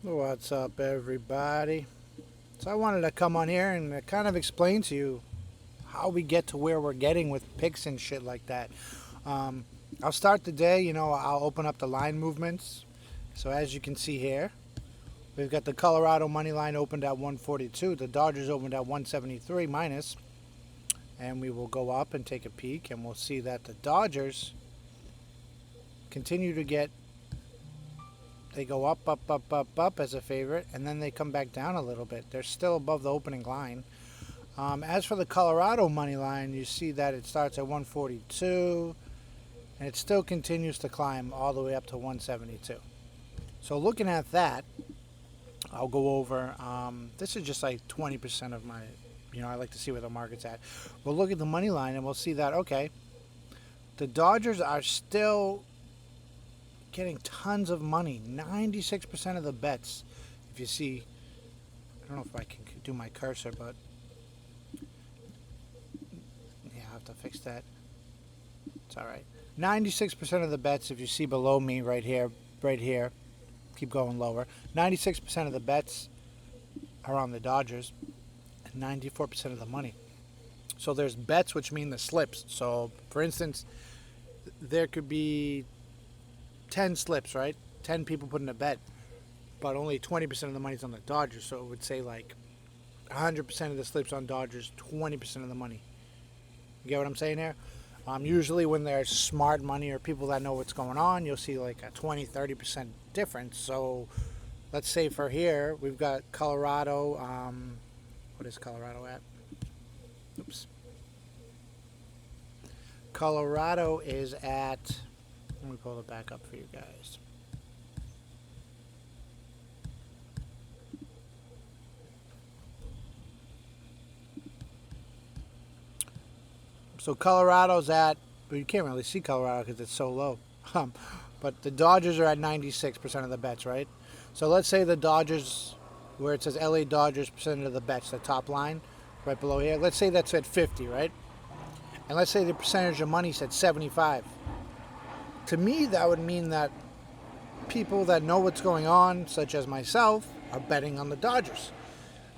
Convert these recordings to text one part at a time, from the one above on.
What's up, everybody? So I wanted to come on here and kind of explain to you how we get to where we're getting with picks and shit like that. Um, I'll start the day, I'll open up the line movements. So as you can see here, we've got the Colorado money line opened at 142. The Dodgers opened at 173 minus. And we will go up and take a peek, and we'll see that the Dodgers continue to get. They go up, up, up, up, up as a favorite, and then they come back down a little bit. They're still above the opening line. As for the Colorado money line, you see that it starts at 142, and it still continues to climb all the way up to 172. So looking at that, I'll go over. This is just like 20% of my, I like to see where the market's at. We'll look at the money line, and we'll see that, okay, the Dodgers are still getting tons of money. 96% of the bets. If you see, I don't know if I can do my cursor, but yeah, I have to fix that. It's all right. 96% of the bets, if you see below me right here, keep going lower. 96% of the bets are on the Dodgers, and 94% of the money. So there's bets, which mean the slips. So, for instance, there could be 10 slips, right? 10 people put in a bet, but only 20% of the money's on the Dodgers. So it would say like 100% of the slips on Dodgers, 20% of the money. You get what I'm saying here? Usually when there's smart money or people that know what's going on, you'll see like a 20-30% difference. So let's say for here, we've got Colorado. What is Colorado at? Oops. Colorado is at, let me pull it back up for you guys. So Colorado's at, but you can't really see Colorado because it's so low. But the Dodgers are at 96% of the bets, right? So let's say the Dodgers, where it says LA Dodgers percent of the bets, the top line, right below here. Let's say that's at 50, right? And let's say the percentage of money's at 75. To me, that would mean that people that know what's going on, such as myself, are betting on the Dodgers.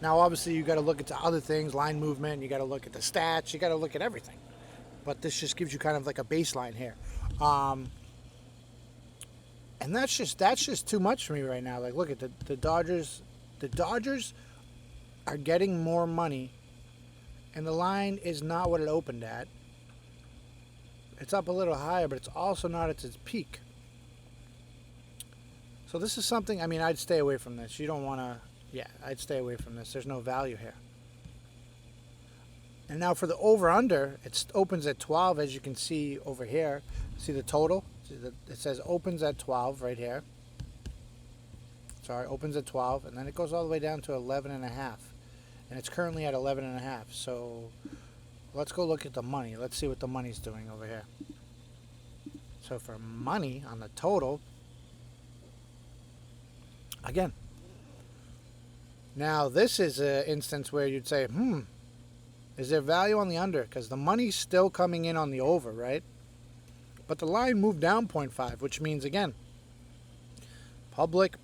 Now, obviously, you got to look into other things, line movement. You got to look at the stats. You got to look at everything. But this just gives you kind of like a baseline here, and that's just too much for me right now. Like, look at the Dodgers. The Dodgers are getting more money, and the line is not what it opened at. It's up a little higher, but it's also not at its peak. So this is something, I'd stay away from this. You don't want to, I'd stay away from this. There's no value here. And now for the over-under, it opens at 12, as you can see over here. See the total? It says opens at 12 right here. Sorry, opens at 12, and then it goes all the way down to 11.5. And it's currently at 11.5. So let's go look at the money. Let's see what the money's doing over here. So for money on the total, again, now this is an instance where you'd say, is there value on the under? Because the money's still coming in on the over, right? But the line moved down 0.5, which means, again, public.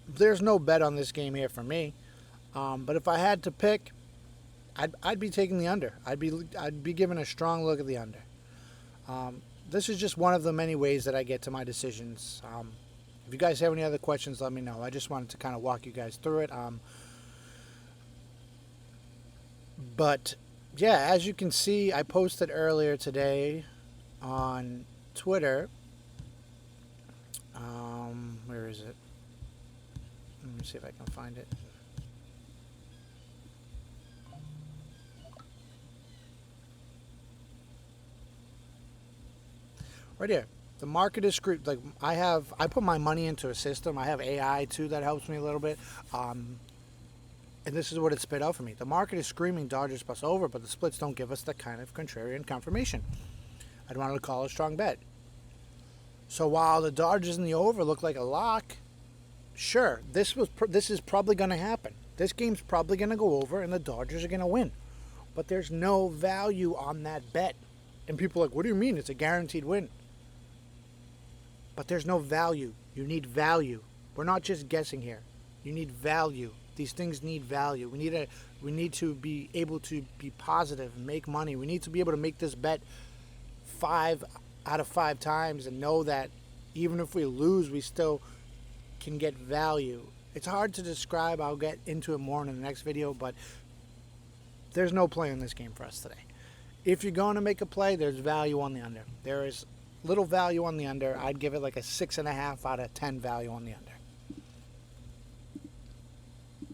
There's no bet on this game here for me. But if I had to pick, I'd be taking the under. I'd be giving a strong look at the under. This is just one of the many ways that I get to my decisions. If you guys have any other questions, let me know. I just wanted to kind of walk you guys through it. But yeah, as you can see, I posted earlier today on Twitter. Where is it? Let me see if I can find it. Right here. The market is screwed. Like I put my money into a system. I have AI too that helps me a little bit. And this is what it spit out for me. The market is screaming Dodgers plus over, but the splits don't give us that kind of contrarian confirmation. I'd want to call it a strong bet. So while the Dodgers in the over look like a lock, sure, this is probably going to happen. This game's probably going to go over, and the Dodgers are going to win. But there's no value on that bet. And people are like, what do you mean? It's a guaranteed win. but there's no value. You need value. We're not just guessing here. You need value. These things need value. We need to be able to be positive and make money. We need to be able to make this bet 5 out of 5 times and know that even if we lose, we still can get value. It's hard to describe. I'll get into it more in the next video, but there's no play in this game for us today. If you're going to make a play, there's value on the under. There is little value on the under. I'd give it like a 6.5 out of 10 value on the under.